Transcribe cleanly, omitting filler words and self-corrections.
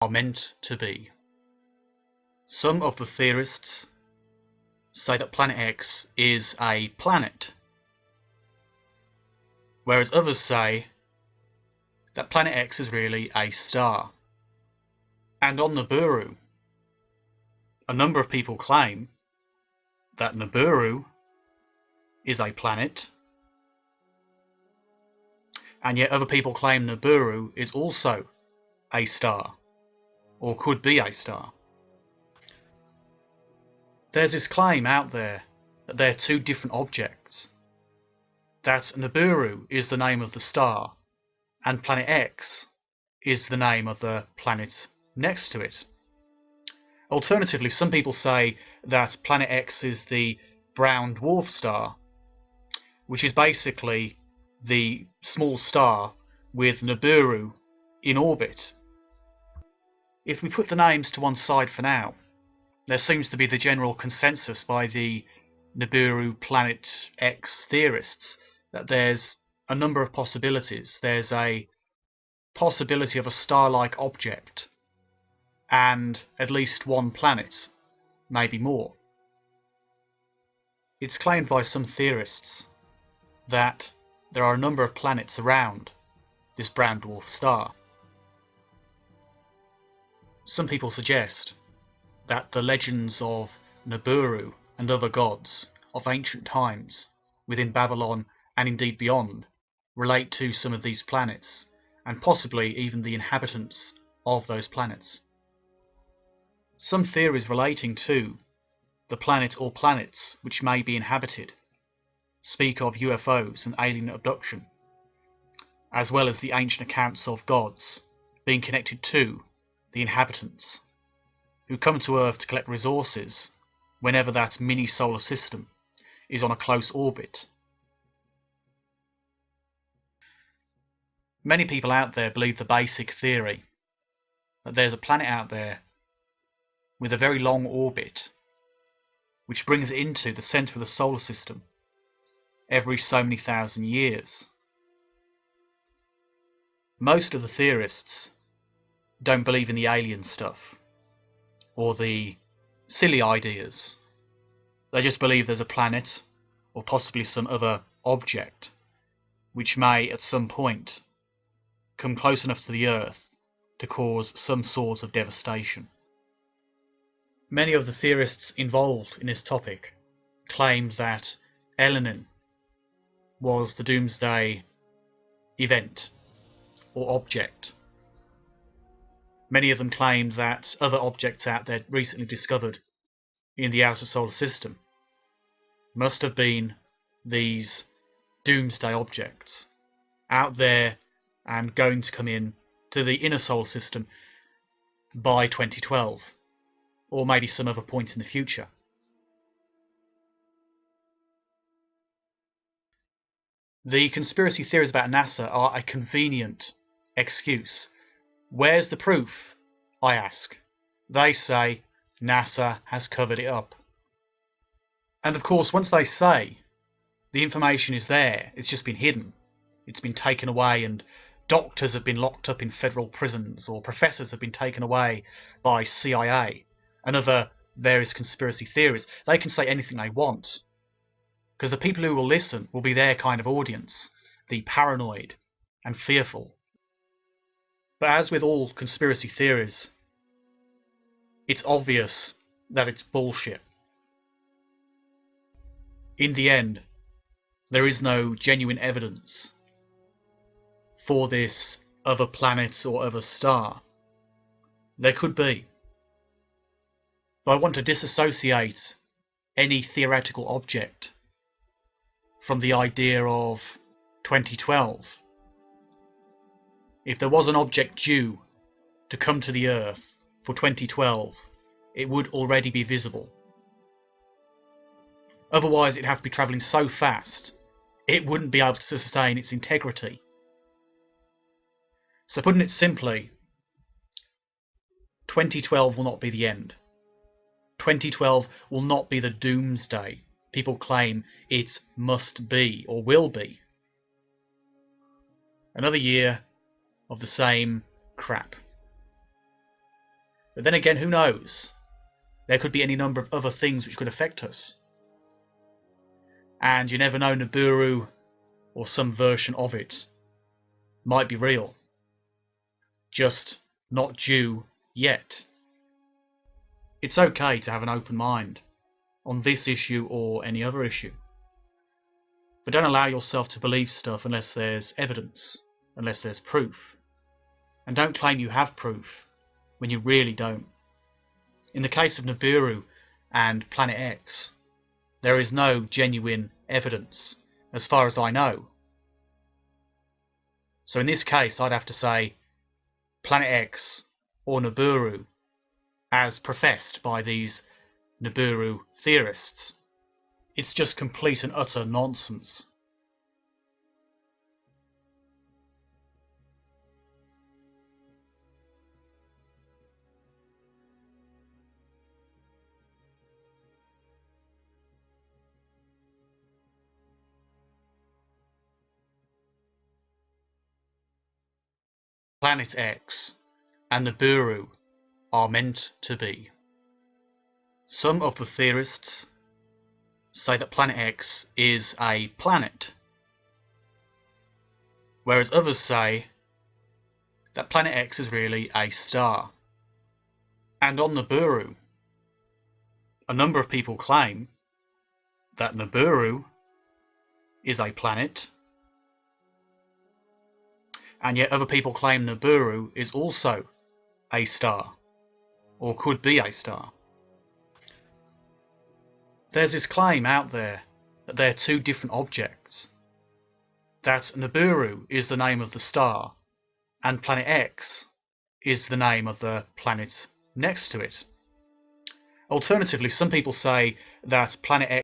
are meant to be. Some of the theorists say that Planet X is a planet, whereas others say that Planet X is really a star. And on Nibiru, a number of people claim that Nibiru is a planet, and yet other people claim Nibiru is also a star, or could be a star. There's this claim out there that they're two different objects, that Nibiru is the name of the star, and Planet X is the name of the planet next to it. Alternatively, some people say that Planet X is the brown dwarf star, which is basically the small star with Nibiru in orbit. If we put the names to one side for now, there seems to be the general consensus by the Nibiru Planet X theorists that there's a number of possibilities. There's a possibility of a star-like object and at least one planet, maybe more. It's claimed by some theorists that there are a number of planets around this brown dwarf star. Some people suggest that the legends of Nibiru and other gods of ancient times within Babylon and indeed beyond relate to some of these planets, and possibly even the inhabitants of those planets. Some theories relating to the planet or planets which may be inhabited speak of UFOs and alien abduction, as well as the ancient accounts of gods being connected to the inhabitants, who come to Earth to collect resources whenever that mini solar system is on a close orbit. Many people out there believe the basic theory that there's a planet out there with a very long orbit which brings it into the centre of the solar system every so many thousand years. Most of the theorists don't believe in the alien stuff or the silly ideas. They just believe there's a planet or possibly some other object which may at some point come close enough to the Earth to cause some sort of devastation. Many of the theorists involved in this topic claimed that Elenin was the doomsday event or object. Many of them claimed that other objects out there recently discovered in the outer solar system must have been these doomsday objects out there and going to come in to the inner solar system by 2012, or maybe some other point in the future. The conspiracy theories about NASA are a convenient excuse. Where's the proof? I ask. They say NASA has covered it up. And of course, once they say the information is there, it's just been hidden, it's been taken away, and doctors have been locked up in federal prisons, or professors have been taken away by CIA and other various conspiracy theories, they can say anything they want, because the people who will listen will be their kind of audience, the paranoid and fearful. But as with all conspiracy theories, it's obvious that it's bullshit. In the end, there is no genuine evidence for this other planet or other star. There could be, but I want to disassociate any theoretical object from the idea of 2012. If there was an object due to come to the Earth for 2012, it would already be visible. Otherwise, it'd have to be travelling so fast, it wouldn't be able to sustain its integrity. So putting it simply, 2012 will not be the end. 2012 will not be the doomsday people claim it must be or will be. Another year of the same crap. But then again, who knows? There could be any number of other things which could affect us. And you never know, Nibiru, or some version of it, might be real. Just not due yet. It's okay to have an open mind on this issue or any other issue. But don't allow yourself to believe stuff unless there's evidence, unless there's proof. And don't claim you have proof when you really don't. In the case of Nibiru and Planet X, there is no genuine evidence, as far as I know. So in this case, I'd have to say Planet X or Nibiru, as professed by these Nibiru theorists. It's just complete and utter nonsense. Planet X and Nibiru are meant to be. Some of the theorists say that Planet X is a planet, whereas others say that Planet X is really a star. And on Nibiru, a number of people claim that Nibiru is a planet, and yet other people claim Nibiru is also a star, or could be a star. There's this claim out there that they're two different objects, that Nibiru is the name of the star, and Planet X is the name of the planet next to it. Alternatively, some people say that Planet X